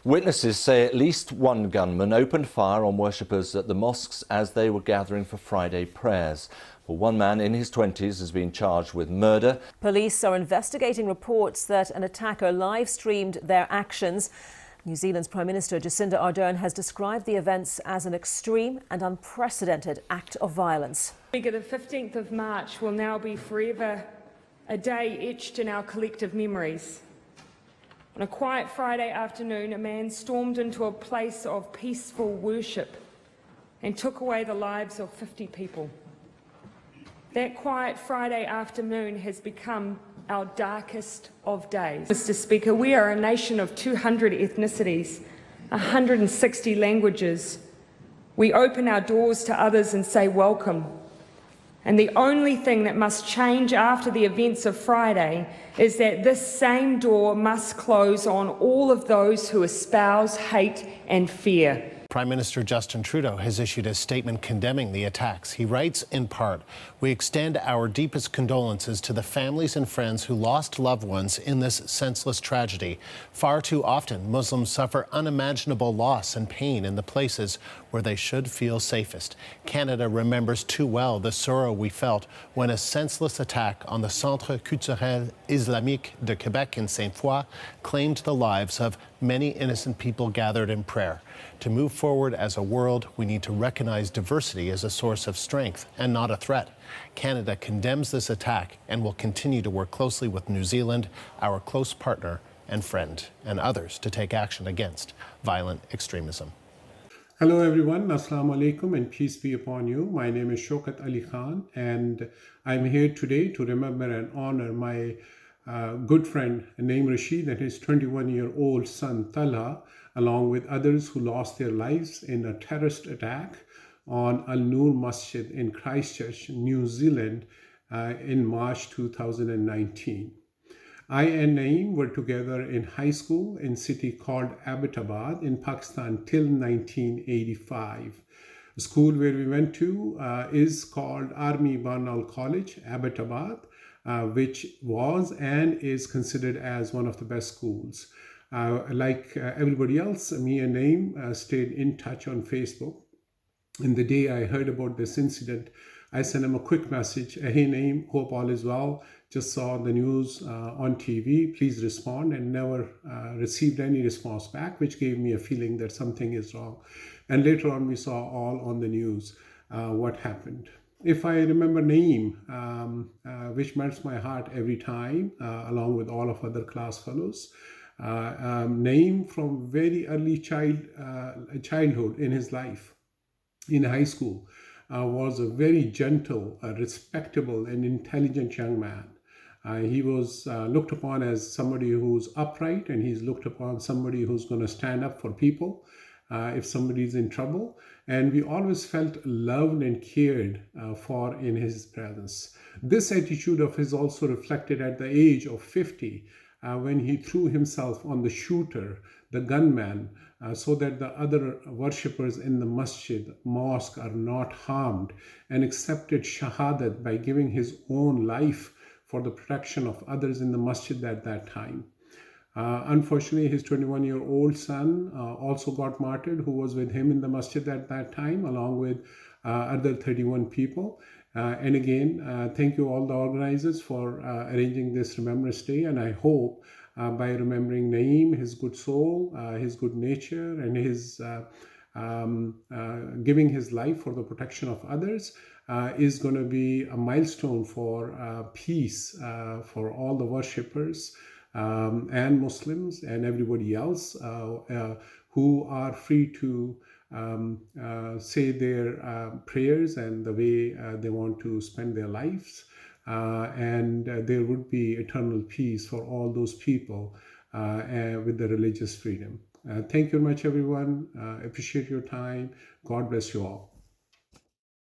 Witnesses say at least one gunman opened fire on worshippers at the mosques as they were gathering for Friday prayers. Well, one man in his 20s has been charged with murder. Police are investigating reports that an attacker live-streamed their actions. New Zealand's Prime Minister Jacinda Ardern has described the events as an extreme and unprecedented act of violence. The 15th of March will now be forever a day etched in our collective memories. On a quiet Friday afternoon, a man stormed into a place of peaceful worship and took away the lives of 50 people. That quiet Friday afternoon has become our darkest of days. Mr. Speaker, we are a nation of 200 ethnicities, 160 languages. We open our doors to others and say welcome. And the only thing that must change after the events of Friday is that this same door must close on all of those who espouse hate and fear. Prime Minister Justin Trudeau has issued a statement condemning the attacks. He writes, in part, "We extend our deepest condolences to the families and friends who lost loved ones in this senseless tragedy. Far too often, Muslims suffer unimaginable loss and pain in the places where they should feel safest. Canada remembers too well the sorrow we felt when a senseless attack on the Centre Culturel Islamique de Quebec in Sainte-Foy claimed the lives of many innocent people gathered in prayer. To move forward as a world, we need to recognize diversity as a source of strength and not a threat. Canada condemns this attack and will continue to work closely with New Zealand, our close partner and friend, and others to take action against violent extremism." Hello everyone, Assalamu alaikum and peace be upon you. My name is Shaukat Ali Khan and I'm here today to remember and honor my good friend named Rashid and his 21-year-old son Talha, along with others who lost their lives in a terrorist attack on Nous Masjid in Christchurch, New Zealand in March 2019. I and Naeem were together in high school in a city called Abbottabad in Pakistan till 1985. The school where we went to is called Army Barnal College, Abbottabad, which was and is considered as one of the best schools. Like everybody else, me and Naeem stayed in touch on Facebook. And the day I heard about this incident, I sent him a quick message. Hey Naeem, hope all is well. Just saw the news on TV. Please respond, and never received any response back, which gave me a feeling that something is wrong. And later on, we saw all on the news what happened. If I remember Naeem, which melts my heart every time, along with all of other class fellows, Naeem from very early childhood in his life, in high school, was a very gentle, respectable and intelligent young man. He was looked upon as somebody who's upright, and he's looked upon somebody who's going to stand up for people if somebody's in trouble. And we always felt loved and cared for in his presence. This attitude of his also reflected at the age of 50 when he threw himself on the shooter, the gunman, so that the other worshippers in the mosque are not harmed, and accepted shahadat by giving his own life for the protection of others in the masjid at that time. Unfortunately, his 21-year-old son also got martyred, who was with him in the masjid at that time, along with other 31 people. And again, thank you all the organizers for arranging this Remembrance Day, and I hope by remembering Naeem, his good soul, his good nature, and his giving his life for the protection of others is going to be a milestone for peace for all the worshippers and Muslims and everybody else who are free to say their prayers and the way they want to spend their lives. And there would be eternal peace for all those people with the religious freedom. Thank you very much, everyone. Appreciate your time. God bless you all.